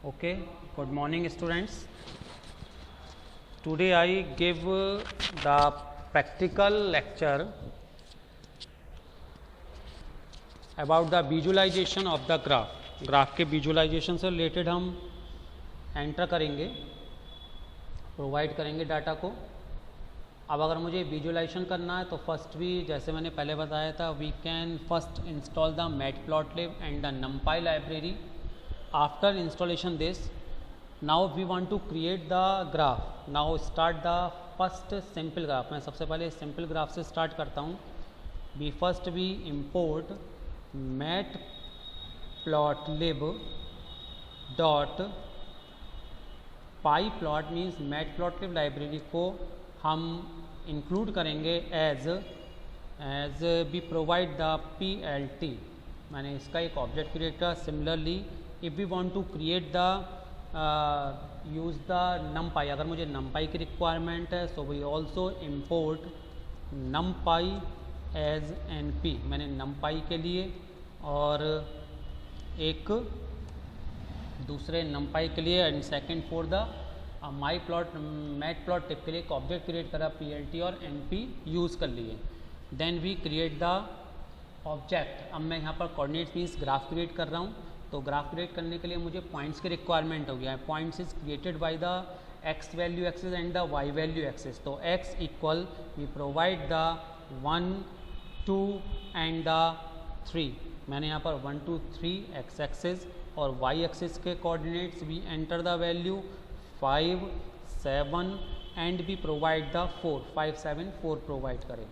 Okay, good morning students. Today I give the practical lecture about the visualization of the graph के visualization से related हम enter करेंगे, provide करेंगे data को. अब अगर मुझे विजुअलाइजेशन करना है तो फर्स्ट भी जैसे मैंने पहले बताया था, we can first install the matplotlib and the numpy library. After installation this, now we want to create the graph. Now start the first simple graph. मैं सबसे पहले सिंपल ग्राफ से स्टार्ट करता हूँ. We first we import matplotlib dot pyplot means matplotlib library को हम include करेंगे as we provide the PLT. मैंने इसका एक ऑब्जेक्ट क्रिएट किया. Similarly if we want to create the use the numpy, अगर मुझे numpy की रिक्वायरमेंट है so we also import numpy as NP. मैंने numpy के लिए और एक दूसरे numpy के लिए and second for the matplotlib के लिए एक ऑब्जेक्ट क्रिएट करा, PLT और NP यूज़ कर लिए. Then we create the object. अब मैं यहाँ पर कोऑर्डिनेट्स मीन्स ग्राफ क्रिएट कर रहा हूँ. तो ग्राफ क्रिएट करने के लिए मुझे पॉइंट्स की रिक्वायरमेंट हो गया है. Points is created by the x value axis and the y value axis. तो x equal we provide the 1 2 and the 3. मैंने यहाँ पर 1 2 3 x एक्सिस और y एक्सिस के coordinates. We enter the value 5 7 and भी प्रोवाइड द 4 5 7 4 प्रोवाइड करें.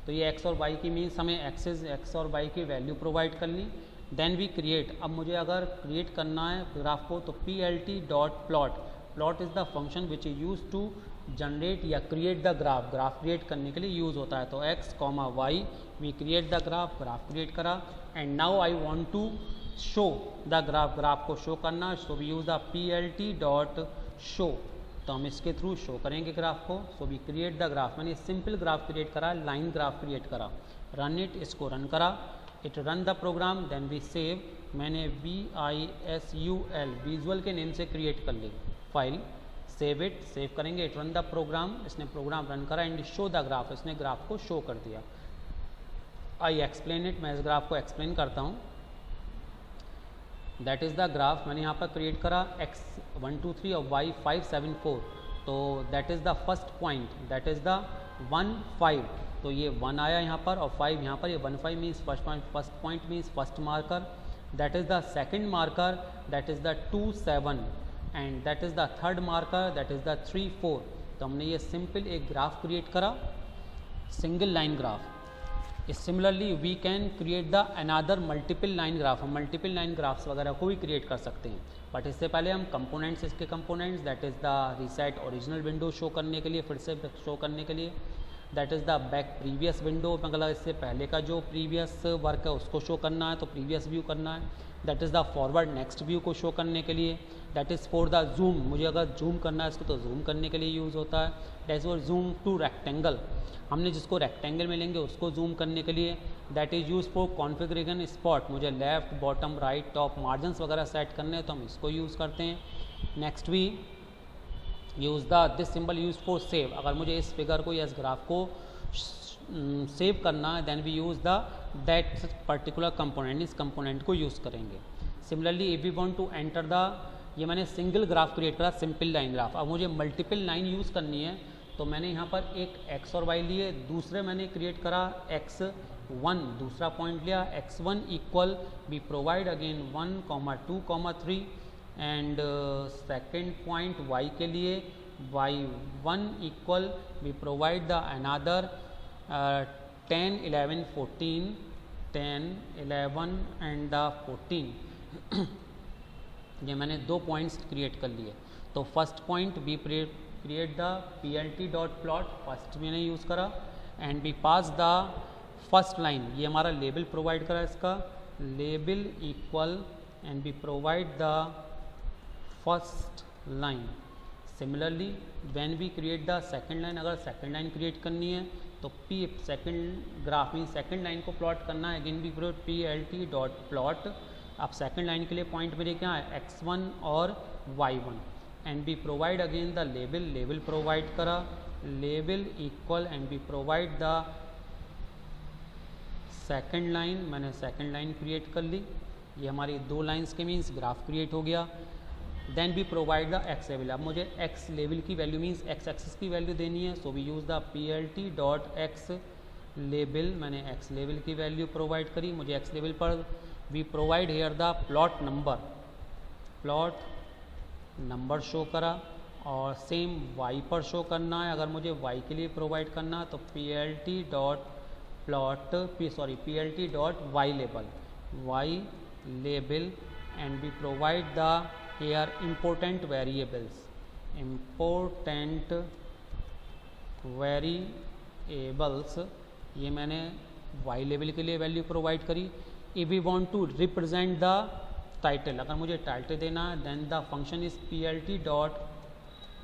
तो ये x और y की मीन्स हमें एक्सिस x और y की वैल्यू प्रोवाइड कर ली. Then we create. अब मुझे अगर क्रिएट करना है ग्राफ को तो PLT dot plot. Plot is the function which is use to generate या create the graph. Graph create करने के लिए यूज़ होता है. तो x, y we create the graph. Graph create करा and now I want to show the graph को show करना. So we use the PLT dot show. तो हम इसके थ्रू शो करेंगे ग्राफ को. So we create the graph. मैंने simple graph create करा, लाइन ग्राफ क्रिएट करा. रन इट, इसको रन करा. It run the program. Then we save. मैंने VISUL विजुअल के नेम से क्रिएट कर ली फाइल. सेव इट, सेव करेंगे. It run the program. इसने प्रोग्राम रन करा एंड शो द ग्राफ. इसने ग्राफ को शो कर दिया. I explain it. मैं इस ग्राफ को एक्सप्लेन करता हूँ. That is the graph. मैंने यहाँ पर क्रिएट करा x 1 2 3 और y 5 7 4. तो that is the first point. That is the 1 5. तो ये 1 आया यहाँ पर और 5 यहाँ पर. ये 1 5 means first point means first marker. That is the second marker. That is the 2 7 and that is the third marker. That is the 3 4. तो हमने ये सिंपल एक ग्राफ क्रिएट करा, single line graph. Similarly we can create the another multiple line graph. हम multiple line graphs वगैरह को भी create कर सकते हैं. बट इससे पहले हम कंपोनेंट्स, इसके components that is the reset original window show करने के लिए, फिर से शो करने के लिए. That is the back previous window, मतलब इससे पहले का जो प्रीवियस वर्क है उसको शो करना है तो प्रीवियस व्यू करना है. That is the forward next view को शो करने के लिए. That is for the zoom. मुझे अगर जूम करना है इसको तो जूम करने के लिए यूज़ होता है. That is for zoom to rectangle. हमने जिसको रेक्टेंगल में लेंगे उसको जूम करने के लिए. That is use for configuration spot. मुझे left bottom right top margins वगैरह सेट करने हैं तो हम इसको यूज़ करते हैं. Next we use the this symbol use for save. अगर मुझे इस फिगर को या इस ग्राफ को सेव करना है then we use the that particular component. इस कंपोनेंट को यूज़ करेंगे. Similarly if we want to enter the, ये मैंने सिंगल ग्राफ क्रिएट करा, सिंपल लाइन ग्राफ. अब मुझे मल्टीपल लाइन यूज़ करनी है तो मैंने यहाँ पर एक x और y लिए. दूसरे मैंने क्रिएट करा x1, दूसरा पॉइंट लिया. x1 equal we provide again 1 2 3 and second point y के लिए y1 equal we provide the another 10 11 14 10 11 and the 14. ये मैंने 2 पॉइंट्स क्रिएट कर लिए. तो first point we create the PLT dot plot. First मैंने यूज़ करा and we pass the first line. ये हमारा लेबल प्रोवाइड करा, इसका label equal and we provide the first line. Similarly when we create the second line, अगर second line create करनी है तो सेकंड ग्राफ में सेकंड लाइन को प्लॉट करना है. Again we create PLT dot plot अब सेकंड लाइन के लिए पॉइंट मेरे क्या है x1 और y1 and we provide again the label provide करा, label equal and we provide the second line, मैंने सेकंड लाइन क्रिएट कर ली, ये हमारी 2 लाइंस के मीन्स ग्राफ क्रिएट हो गया। Then we provide the x लेवल, अब मुझे एक्स लेवल की वैल्यू मीन्स एक्स एक्सिस की वैल्यू देनी है, so we use the PLT dot x लेवल, मैंने एक्स लेवल की वैल्यू प्रोवाइड करी। मुझे एक्स लेवल पर we provide here the plot number show करा और सेम वाई पर शो करना है। अगर मुझे वाई के लिए प्रोवाइड करना है तो PLT dot y label and we provide the here important variables, ये मैंने वाई लेवल के लिए वैल्यू प्रोवाइड करी। If we want to represent the title, अगर मुझे टाइटल देना है then the function is PLT dot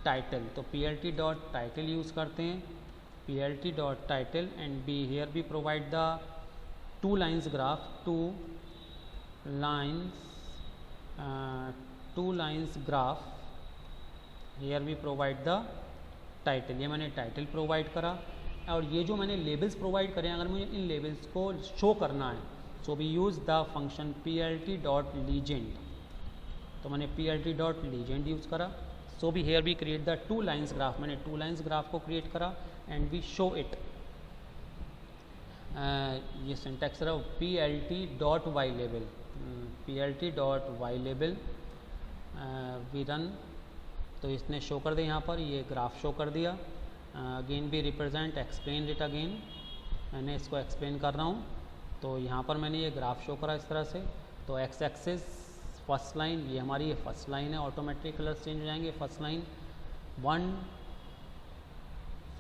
title, तो PLT डॉट टाइटल यूज़ करते हैं, PLT dot title and be here be provide the 2 lines graph, 2 lines graph, here we provide the title, ये मैंने title provide करा। और ये जो मैंने लेबल्स प्रोवाइड करें, अगर मुझे इन लेबल्स को शो करना है so we use the function PLT dot legend, तो मैंने PLT डॉट लीजेंड यूज़ करा। सो भी here we create the 2 lines graph, मैंने 2 लाइन्स ग्राफ को क्रिएट करा एंड वी शो इट। ये सिंटैक्स रहा PLT dot y level, PLT dot y level we run, तो इसने शो कर दिया, यहाँ पर ये ग्राफ शो कर दिया। अगेन भी रिप्रेजेंट एक्सप्लेन इट अगेन, मैंने इसको एक्सप्लेन कर रहा हूँ। तो यहाँ पर मैंने ये ग्राफ शो करा इस तरह से, तो एक्स एक्सिस फर्स्ट लाइन, ये हमारी ये फर्स्ट लाइन है, ऑटोमेटिक कलर्स चेंज हो जाएंगे। First line 1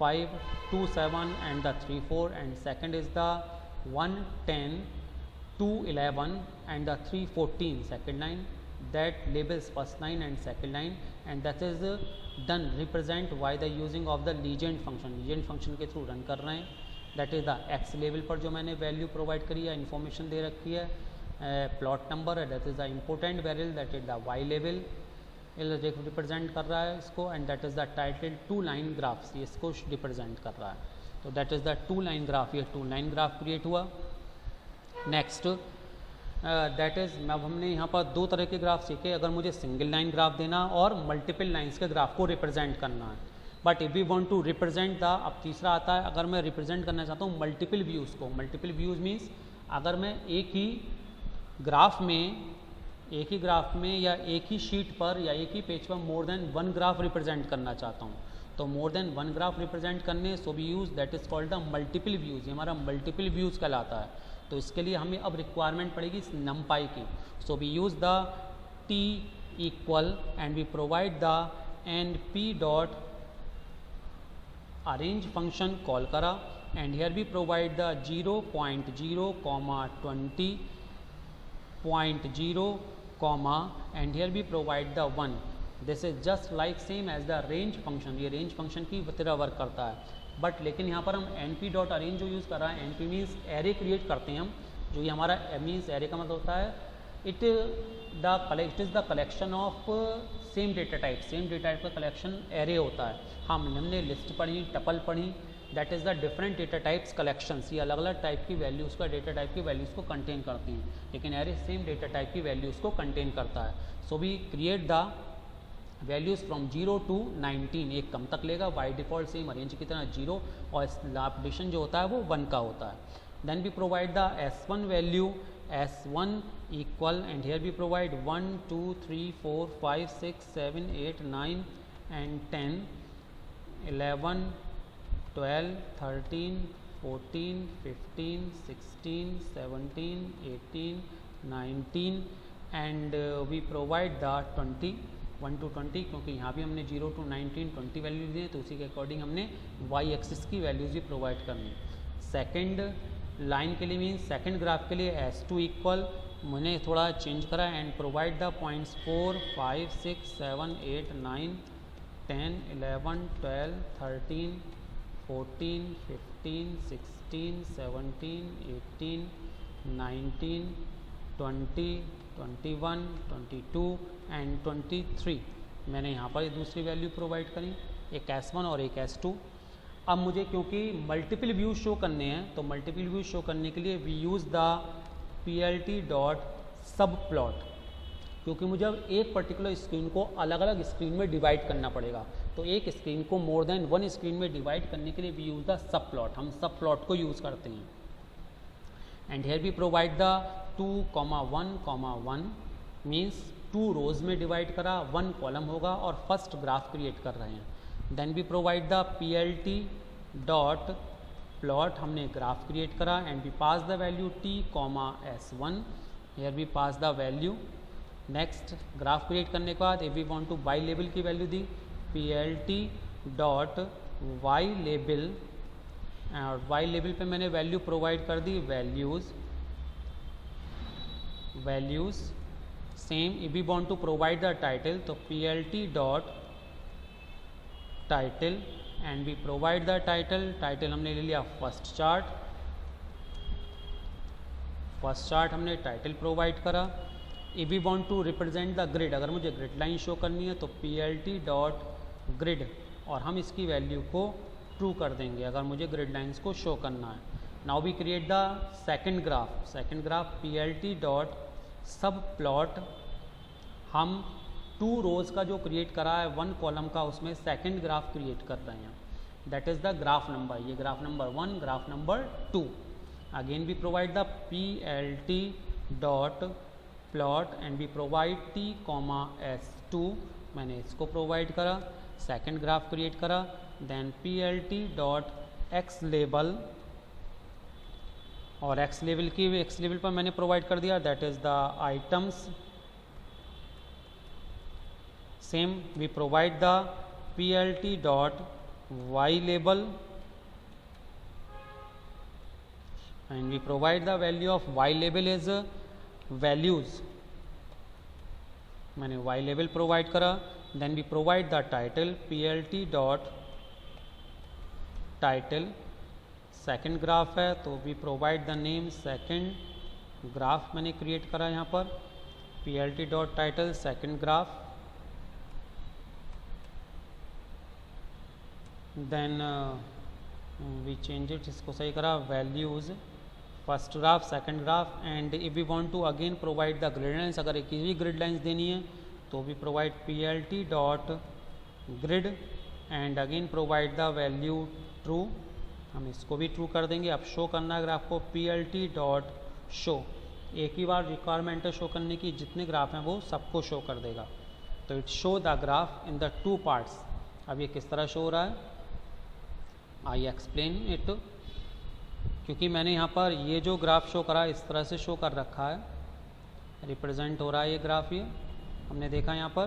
5 2 7 and the 3 4 and second is the 1 10 2 11 and the 3 14 second line, that labels first line and second line and that is done represent by the using of the legend function के through run कर रहे हैं। that is the x level पर जो मैंने value provide करी है, information दे रखी है, प्लॉट नंबर है, that is the important variable, that is the y level represent कर रहा है इसको, and that is the title 2 line graphs, ये इसको रिप्रेजेंट कर रहा है। तो that is the 2 line graph, ये 2 लाइन ग्राफ क्रिएट हुआ। नेक्स्ट दैट इज़, अब हमने यहाँ पर 2 तरह के ग्राफ सीखे। अगर मुझे सिंगल लाइन ग्राफ देना और मल्टीपल लाइंस के ग्राफ को रिप्रेजेंट करना है, but if we want to represent the, अब तीसरा आता है, अगर मैं रिप्रेजेंट करना चाहता हूँ मल्टीपल व्यूज़ को। मल्टीपल व्यूज़ मीन्स अगर मैं एक ही ग्राफ में या एक ही शीट पर या एक ही पेज पर मोर देन 1 ग्राफ रिप्रेजेंट करना चाहता हूँ, तो मोर देन 1 ग्राफ रिप्रेजेंट करने so we use that is called the multiple views, ये हमारा मल्टीपल व्यूज़ कहलाता है। तो इसके लिए हमें अब रिक्वायरमेंट पड़ेगी इस नमपाई की, so we use the t equal and we provide the np dot arange function call करा and here we provide the 0.0, 20.0, and here we provide the 1. This is just like same as the range function, ये range function की तरह work करता है। But लेकिन यहाँ पर हम np डॉट अरेंज जो यूज़ कर रहा है, np मीन्स एरे क्रिएट करते हैं हम, जो ये हमारा मीन्स एरे का मतलब होता है it is the collection of same data type, same data type का कलेक्शन एरे होता है। हमने लिस्ट पढ़ी, टपल पढ़ी, that is the different data types collections, ये अलग अलग टाइप की वैल्यूज़ का डेटा टाइप की वैल्यूज़ को कंटेन करती हैं, लेकिन एरे सेम डेटा टाइप की वैल्यूज़ को कंटेन करता है। So we create the values from 0 to 19, एक कम तक लेगा, बाई डिफ़ॉल्ट सेम अरेंज की तरह 0 और अपडेशन जो होता है वो 1 का होता है। Then we provide the S1 value, S1 equal and here we provide 1 2 3 4 5 6 7 8 9 and 10 11 12 13 14 15 16 17 18 19 and we provide the 20 1 to 20, क्योंकि यहाँ भी हमने 0 to 19 20 वैल्यूज दी तो उसी के अकॉर्डिंग हमने y एक्सिस की वैल्यूज भी प्रोवाइड करनी। सेकंड लाइन के लिए मीन्स सेकंड ग्राफ के लिए S2 इक्वल मैंने थोड़ा चेंज करा and provide the points 4 5 6 7 8 9 10 11 12 13 14 15 16 17 18 19 20 21, 22 and 23 मैंने यहाँ पर दूसरी वैल्यू प्रोवाइड करी, एक S1 और एक S2। अब मुझे क्योंकि मल्टीपल व्यूज शो करने हैं तो मल्टीपल व्यूज शो करने के लिए we use the PLT dot subplot, क्योंकि मुझे अब एक पर्टिकुलर स्क्रीन को अलग अलग स्क्रीन में डिवाइड करना पड़ेगा। तो एक स्क्रीन को मोर देन वन स्क्रीन में डिवाइड करने के लिए we use the subplot, हम सब प्लॉट को यूज़ करते हैं। And here we provide the 2,1,1 means 2 rows में डिवाइड करा, 1 कॉलम होगा और फर्स्ट ग्राफ क्रिएट कर रहे हैं। Then we provide the PLT dot plot, हमने ग्राफ क्रिएट करा and we pass the value t, S1, here we pass the value. Next graph create करने के बाद if we want to y label की value दी, PLT dot y label, और y label पे मैंने वैल्यू प्रोवाइड कर दी values same. If we want to provide the title तो PLT dot title and we provide the title हमने ले लिया फर्स्ट चार्ट हमने टाइटल प्रोवाइड करा। If we want to represent the grid, अगर मुझे ग्रिड लाइन शो करनी है तो PLT डॉट ग्रिड, और हम इसकी वैल्यू को ट्रू कर देंगे अगर मुझे ग्रिड लाइंस को शो करना है। Now we create the second graph PLT dot subplot, हम 2 रोज का जो क्रिएट करा है 1 कॉलम का, उसमें सेकंड ग्राफ क्रिएट कर रहे हैं, that is the graph number, ये graph number 1, graph number 2। Again we provide the PLT dot plot and we provide t, S2, मैंने इसको प्रोवाइड करा, सेकंड ग्राफ क्रिएट करा। Then PLT dot x label, और x level पर मैंने provide कर दिया that is the items. Same we provide the PLT dot y label and we provide the value of y label is values, मैंने y level provide करा। Then we provide the title PLT dot title, second graph है तो we provide the name second graph मैंने create करा यहाँ पर, PLT dot title second graph. Then we change it, इसको सही करा, values first graph second graph. And if we want to again provide the grid lines, अगर एक ही ग्रिड लाइन्स देनी है तो we provide PLT dot grid and again provide the value true, हम इसको भी ट्रू कर देंगे। अब शो करना है ग्राफ को PLT डॉट शो, एक ही बार रिक्वायरमेंट है शो करने की, जितने ग्राफ हैं वो सबको शो कर देगा। तो it show the graph in the 2 parts. अब ये किस तरह शो हो रहा है, आई एक्सप्लेन इट, क्योंकि मैंने यहाँ पर ये जो ग्राफ शो करा इस तरह से शो कर रखा है, रिप्रेजेंट हो रहा है ये ग्राफ, ये हमने देखा यहाँ पर।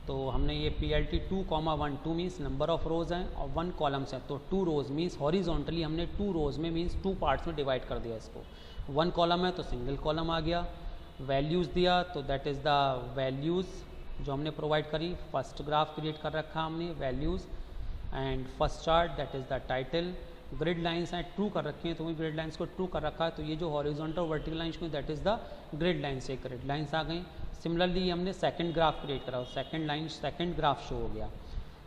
तो हमने ये PLT 2,1, 2 means number of rows हैं और 1 कॉलम्स हैं, तो 2 रोज़ मीन्स हॉरिजॉन्टली हमने 2 रोज़ में मीन्स 2 पार्ट्स में डिवाइड कर दिया इसको। 1 कॉलम है तो सिंगल कॉलम आ गया। वैल्यूज़ दिया तो दैट इज़ द वैल्यूज़ जो हमने प्रोवाइड करी, फर्स्ट ग्राफ क्रिएट कर रखा हमने values and first chart that is the title. Grid lines हैं ट्रू कर रखी हैं तो वही ग्रिड लाइंस को ट्रू कर रखा है, तो ये जो हॉरिजॉन्टल और वर्टिकल लाइंस को that is the grid lines, एक ग्रिड लाइंस आ गई। सिमिलरली हमने सेकंड ग्राफ क्रिएट करा, second line second graph show हो गया।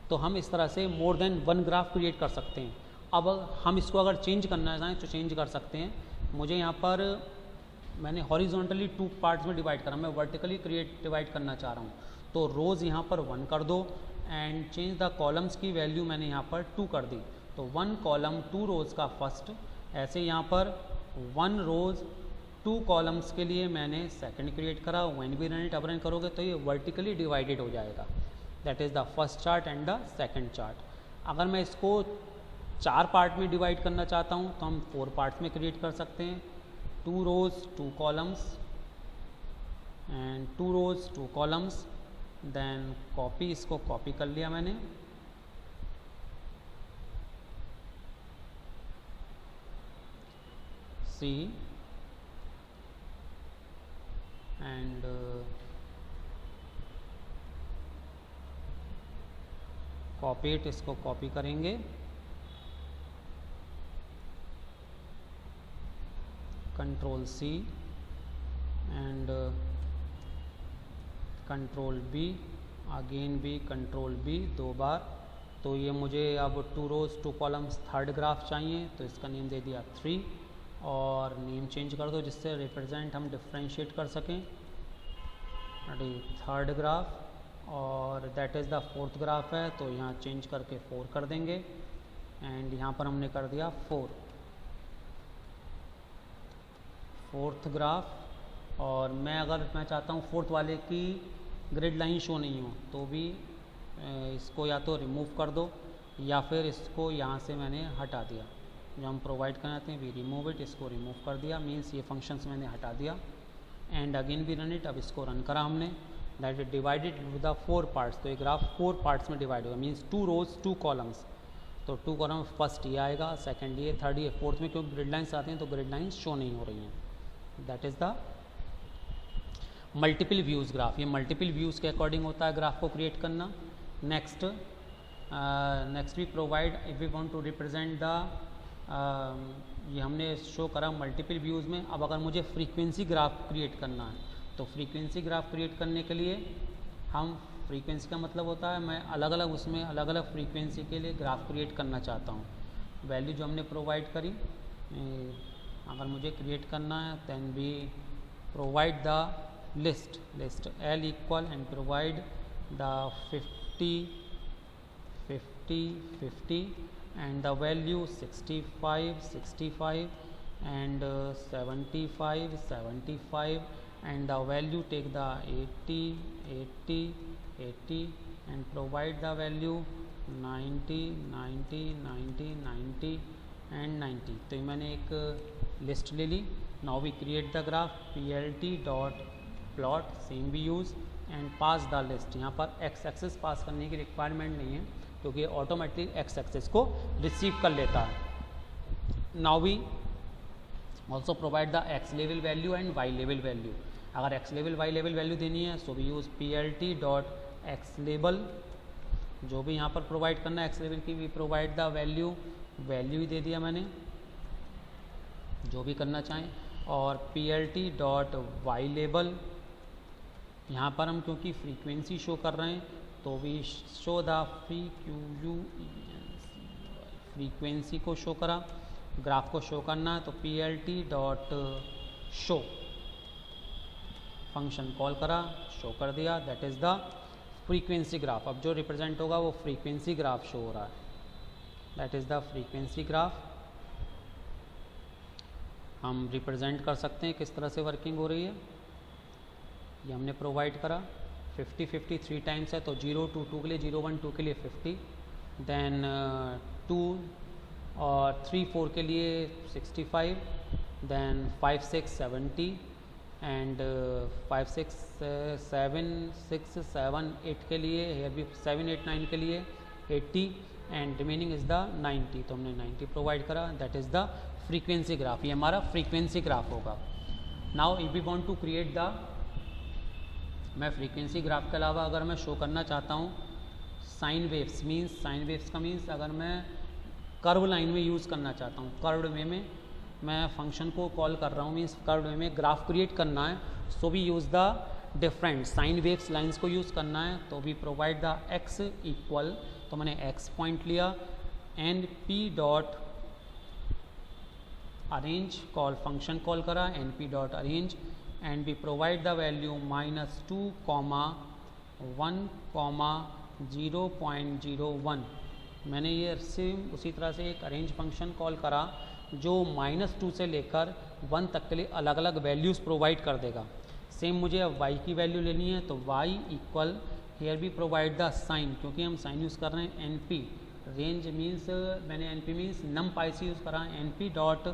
तो हम इस तरह से मोर देन 1 ग्राफ क्रिएट कर सकते हैं। अब हम इसको अगर चेंज करना चाहें तो चेंज कर सकते हैं। मुझे यहाँ पर मैंने हॉरिजॉन्टली 2 पार्ट्स में डिवाइड करा, मैं वर्टिकली डिवाइड करना चाह रहा हूँ, तो रोज़ यहाँ पर 1 कर दो एंड चेंज द कॉलम्स की वैल्यू मैंने यहाँ पर 2 कर दी, तो 1 कॉलम 2 रोज़ का फर्स्ट, ऐसे यहाँ पर 1 रोज़ 2 कॉलम्स के लिए मैंने सेकंड क्रिएट करा। व्हेन भी रन इट, अब रन करोगे तो ये वर्टिकली डिवाइडेड हो जाएगा, that is the first chart and the second chart. अगर मैं इसको 4 पार्ट में डिवाइड करना चाहता हूँ तो हम 4 पार्ट्स में क्रिएट कर सकते हैं, 2 rows 2 columns and 2 rows 2 columns. Then copy, इसको कॉपी कर लिया मैंने, सी एंड कॉपी इट, इसको कॉपी करेंगे, control C and control B, again B, control B 2 बार। तो ये मुझे अब 2 रोज़ 2 कॉलम्स थर्ड ग्राफ चाहिए, तो इसका नेम दे दिया 3 और नेम चेंज कर दो जिससे रिप्रेजेंट हम डिफ्रेंशिएट कर सकें। थर्ड ग्राफ और that is the fourth graph है, तो यहाँ चेंज करके 4 कर देंगे एंड यहाँ पर हमने कर दिया 4 फोर्थ ग्राफ। और मैं चाहता हूँ फोर्थ वाले की ग्रिड लाइन शो नहीं हो तो भी इसको या तो रिमूव कर दो या फिर इसको यहाँ से मैंने हटा दिया। जो हम प्रोवाइड कराते हैं वी रिमूव इट, इसको रिमूव कर दिया, मीन्स ये फंक्शंस मैंने हटा दिया एंड अगेन भी रन इट। अब इसको रन करा हमने, that is divided with the 4 parts. तो ये ग्राफ 4 पार्ट्स में डिवाइड होगा, मीन्स 2 रोज 2 कॉलम्स। तो 2 कॉलम फर्स्ट ये आएगा, सेकंड ये, थर्ड ये, फोर्थ में क्योंकि ग्रिड लाइन्स आते हैं तो ग्रिड लाइन्स शो नहीं हो रही हैं। That is the multiple views graph. ये मल्टीपल व्यूज़ के अकॉर्डिंग होता है ग्राफ को क्रिएट करना। Next we provide if we want to represent the ये हमने शो करा मल्टीपल व्यूज़ में। अब अगर मुझे फ्रीक्वेंसी ग्राफ क्रिएट करना है तो फ्रीक्वेंसी ग्राफ क्रिएट करने के लिए हम, फ्रीक्वेंसी का मतलब होता है मैं अलग अलग उसमें अलग अलग फ्रीक्वेंसी के लिए ग्राफ क्रिएट करना चाहता हूँ। वैल्यू जो हमने प्रोवाइड करी, अगर मुझे क्रिएट करना है then we provide the list L equal and provide the 50 and the value 65 and 75 and the value take the 80 and provide the value 90 and 90। तो ये मैंने एक लिस्ट ले ली। Now we create the graph plt dot plot, same we use and pass the list. यहाँ पर x access पास करने की रिक्वायरमेंट नहीं है क्योंकि ऑटोमेटिक एक्स एक्सेस को रिसीव कर लेता है। Now we also provide the x level value and y level value. अगर x level y level value देनी है so we use plt dot x level. जो भी यहाँ पर प्रोवाइड करना है एक्स लेवल की, वी प्रोवाइड द वैल्यू ही दे दिया मैंने, जो भी करना चाहें। और plt डॉट वाई लेवल, यहाँ पर हम क्योंकि फ्रीक्वेंसी शो कर रहे हैं तो वी शो द फ्रीक्वेंसी को शो करा, ग्राफ को शो करना है तो plt dot show function call करा, शो कर दिया, that is the frequency graph. अब जो रिप्रेजेंट होगा वो फ्रीक्वेंसी ग्राफ शो हो रहा है, that is the frequency graph. हम रिप्रेजेंट कर सकते हैं किस तरह से वर्किंग हो रही है। ये हमने प्रोवाइड करा 50 3 टाइम्स है तो 0 2 2 के लिए 0 1 2 के लिए 50, देन 2 और 3 4 के लिए 65, देन 5 6 70 एंड 5 6 7 8 के लिए, हेयर भी 7 8 9 के लिए 80 एंड रिमेनिंग इज़ द 90। तो हमने 90 प्रोवाइड करा, that is the frequency graph. ये हमारा फ्रीक्वेंसी ग्राफ होगा। Now if we want to create the, मैं फ्रीक्वेंसी ग्राफ के अलावा अगर मैं शो करना चाहता हूँ sine waves, means sine waves का मीन्स अगर मैं कर्व लाइन में यूज़ करना चाहता हूँ, कर्व्ड वे में मैं फंक्शन को कॉल कर रहा हूँ, मीन्स कर्व्ड वे में ग्राफ क्रिएट करना है, so we use the different sine waves lines को यूज़ करना है तो we provide the x equal, तो मैंने एक्स पॉइंट लिया and P dot arange call function call करा np dot arange and we provide the value -2, 1, 0.01। मैंने ये सेम उसी तरह से एक अरेंज फंक्शन कॉल करा जो -2 से लेकर 1 तक के लिए अलग अलग वैल्यूज़ प्रोवाइड कर देगा। सेम मुझे अब y की वैल्यू लेनी है तो y इक्वल, हेयर भी प्रोवाइड द साइन, क्योंकि हम साइन यूज़ कर रहे हैं np, रेंज मीन्स मैंने np मीन्स नम पाई से यूज़ करा np dot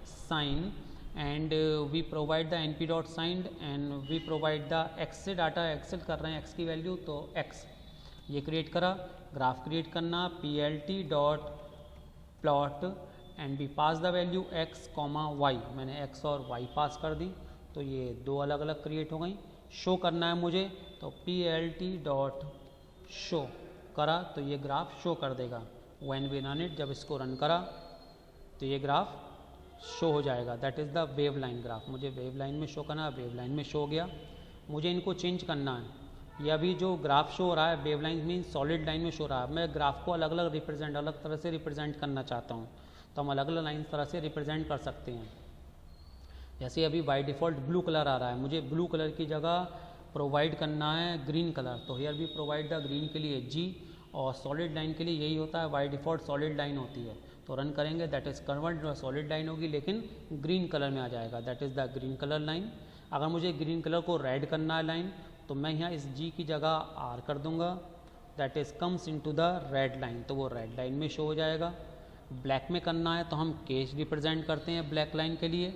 sine and we provide the np dot sine and we provide the x से डाटा एक्सेल कर रहे हैं x की वैल्यू तो x ये क्रिएट करा। ग्राफ क्रिएट करना plt dot plot and we pass the value x, y, मैंने x और y पास कर दी तो ये दो अलग अलग क्रिएट हो गई। शो करना है मुझे तो plt डॉट शो करा तो ये ग्राफ शो कर देगा। व्हेन वी रन इट, जब इसको रन करा तो ये ग्राफ शो हो जाएगा, that is the wave line graph. मुझे वेव लाइन में शो करना है, वेव लाइन में शो हो गया। मुझे इनको चेंज करना है ये अभी जो ग्राफ शो हो रहा है wave line mean solid line में शो हो रहा है, मैं ग्राफ को अलग अलग अलग तरह से रिप्रेजेंट करना चाहता हूँ, तो हम अलग अलग लाइन तरह से रिप्रेजेंट कर सकते हैं। जैसे अभी बाय डिफ़ॉल्ट ब्लू कलर आ रहा है, मुझे ब्लू कलर की जगह प्रोवाइड करना है ग्रीन कलर, तो हियर भी प्रोवाइड द ग्रीन के लिए जी, और सॉलिड लाइन के लिए यही होता है, बाय डिफ़ॉल्ट सॉलिड लाइन होती है, तो रन करेंगे that is convert solid line होगी लेकिन ग्रीन कलर में आ जाएगा, that is the green colour line. अगर मुझे ग्रीन कलर को रेड करना है लाइन, तो मैं यहाँ इस जी की जगह आर कर दूंगा, that is comes into the red line, तो वो रेड लाइन में शो हो जाएगा। ब्लैक में करना है तो हम केस रिप्रेजेंट करते हैं ब्लैक लाइन के लिए,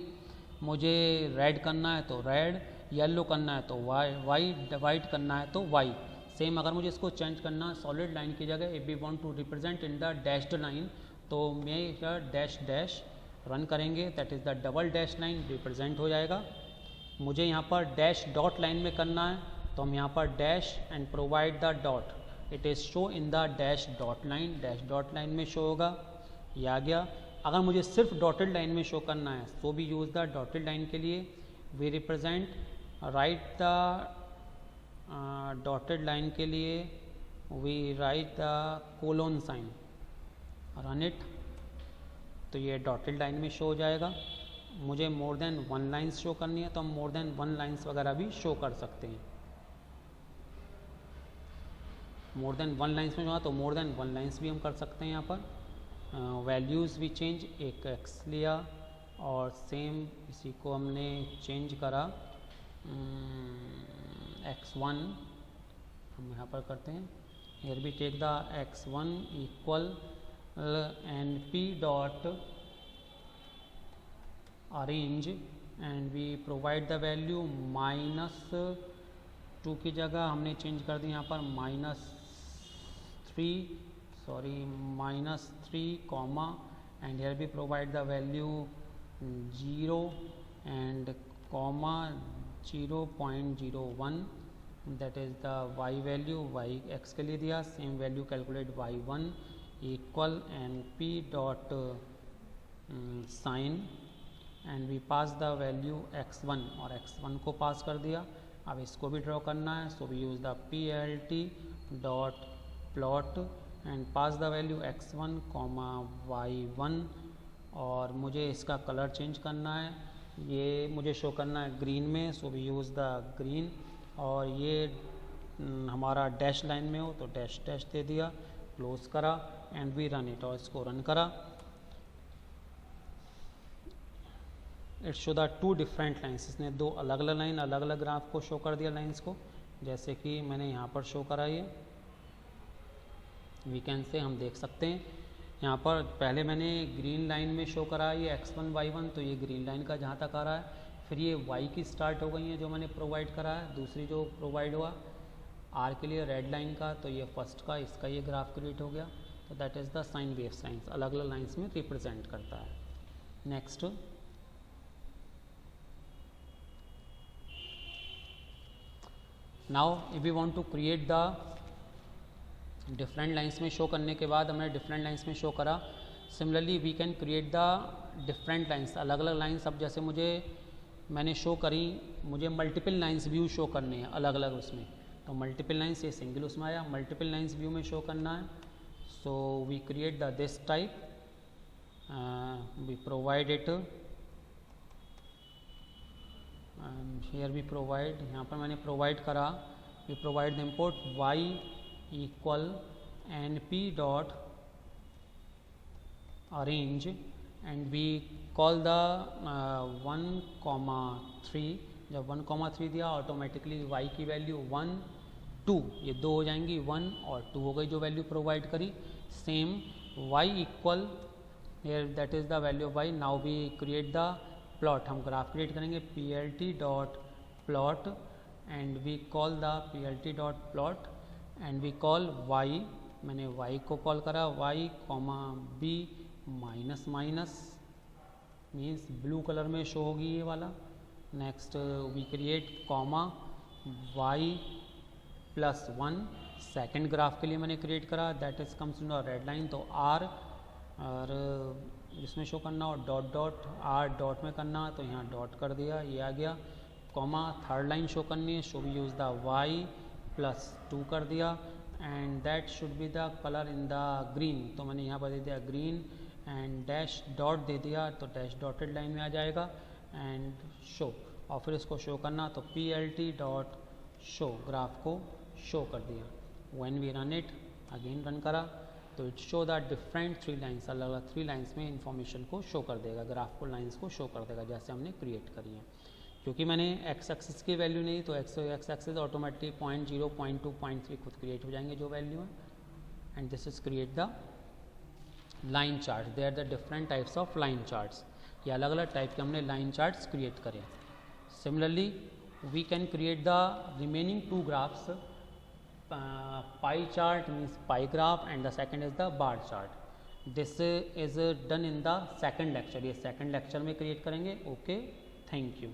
मुझे रेड करना है तो रेड, येलो करना है तो वाइट करना है तो वाई। सेम अगर मुझे इसको चेंज करना है सॉलिड लाइन की जगह, if we want to represent in the dashed line, तो मैं डैश डैश रन करेंगे, that is the double dash line represent हो जाएगा। मुझे यहाँ पर डैश डॉट लाइन में करना है, तो हम यहाँ पर dash and provide the dot, it is show in the dash dot line में शो होगा, ये आ गया। अगर मुझे सिर्फ डॉटेड लाइन में शो करना है तो भी यूज़ द डॉटेड लाइन के लिए we represent, write the dotted line के लिए we write the colon sign, run it, तो ये डॉटेड लाइन में शो हो जाएगा। मुझे more than one lines show करनी है तो हम मोर देन वन लाइन्स वगैरह भी शो कर सकते हैं। मोर देन वन लाइन्स में जो है तो मोर देन वन लाइन्स भी हम कर सकते हैं। यहाँ पर वैल्यूज़ भी चेंज, एक एक्स लिया और सेम इसी को हमने चेंज करा x1, हम यहाँ पर करते हैं, हियर भी take the x1 equal np dot arange and we provide the value -2 की जगह हमने चेंज कर दी यहाँ पर -3 कॉमा, एंड हियर भी provide the value 0 and comma 0.01, that is the y value, y x के लिए दिया, same value calculate y1 equal np dot sine and we pass the value x1, और x1 को पास कर दिया। अब इसको भी ड्रॉ करना है, so we use the plt dot plot and pass the value x1 comma y1, और मुझे इसका कलर चेंज करना है, ये मुझे शो करना है ग्रीन में, so we use the green, और ये हमारा डैश लाइन में हो तो डैश डैश दे दिया, क्लोज करा एंड वी रन इट, और इसको रन करा। It show the two different lines, इसने दो अलग अलग लाइन अलग अलग ग्राफ को शो कर दिया लाइन्स को, जैसे कि मैंने यहाँ पर शो करा, ये वीकेंड से हम देख सकते हैं। यहाँ पर पहले मैंने ग्रीन लाइन में शो करा ये x1 y1, तो ये ग्रीन लाइन का जहाँ तक आ रहा है, फिर ये y की स्टार्ट हो गई है जो मैंने प्रोवाइड करा है, दूसरी जो प्रोवाइड हुआ r के लिए रेड लाइन का, तो ये फर्स्ट का इसका ये ग्राफ क्रिएट हो गया, तो that is the sine wave science, अलग अलग लाइन्स में रिप्रेजेंट करता है। Next, now if you want to create the different lines में शो करने के बाद हमने डिफरेंट लाइन्स में शो करा, similarly we can create the different lines, अलग अलग लाइन्स। अब जैसे मैंने शो करी, मुझे मल्टीपल लाइन्स व्यू शो करने हैं अलग अलग उसमें, तो मल्टीपल लाइन्स, ये सिंगल उसमें आया, मल्टीपल लाइन्स व्यू में शो करना है, so we create the this type, we provide it, here we provide, यहाँ पर मैंने प्रोवाइड करा, we provide the import y equal np dot arange and we call the 1,3, जब 1,3 दिया ऑटोमेटिकली y की वैल्यू 1 2, ये दो हो जाएंगी, 1 और 2 हो गई जो वैल्यू प्रोवाइड करी। Same y equal here that is the value of y, now we create the plot, हम ग्राफ क्रिएट करेंगे plt dot plot and we call the plt dot plot and we call y, मैंने y को call करा, y comma b minus minus means blue colour में show होगी ये वाला। Next we create comma y plus 1, second graph के लिए मैंने क्रिएट करा, that is comes in red line, तो r और इसमें शो करना और डॉट डॉट r डॉट में करना, तो यहाँ डॉट कर दिया, ये आ गया, कॉमा थर्ड लाइन शो करनी है, so we use the y +2 कर दिया and that should be the colour in the green, तो मैंने यहाँ पर दे दिया ग्रीन एंड डैश डॉट दे दिया, तो डैश डॉटेड लाइन में आ जाएगा एंड शो, और फिर इसको शो करना तो PLT डॉट शो, ग्राफ को शो कर दिया। When we run it, again run करा तो it show the different 3 lines, अलग अलग 3 लाइन्स में इन्फॉर्मेशन को शो कर देगा, ग्राफ को लाइन्स को शो कर देगा जैसे हमने क्रिएट करी है। क्योंकि मैंने एक्स एक्सिस की वैल्यू नहीं तो एक्स एक्सिस ऑटोमेटिक 0.0, 0.2, 0.3 खुद क्रिएट हो जाएंगे जो वैल्यू है। And this is create the line chart, they are the different types of line charts, ये अलग अलग टाइप के हमने लाइन चार्ट्स क्रिएट करे। Similarly we can create the remaining 2 graphs, pie chart means pie graph and the second is the bar chart. This is done in the second lecture, ये second lecture में create करेंगे। Okay, thank you.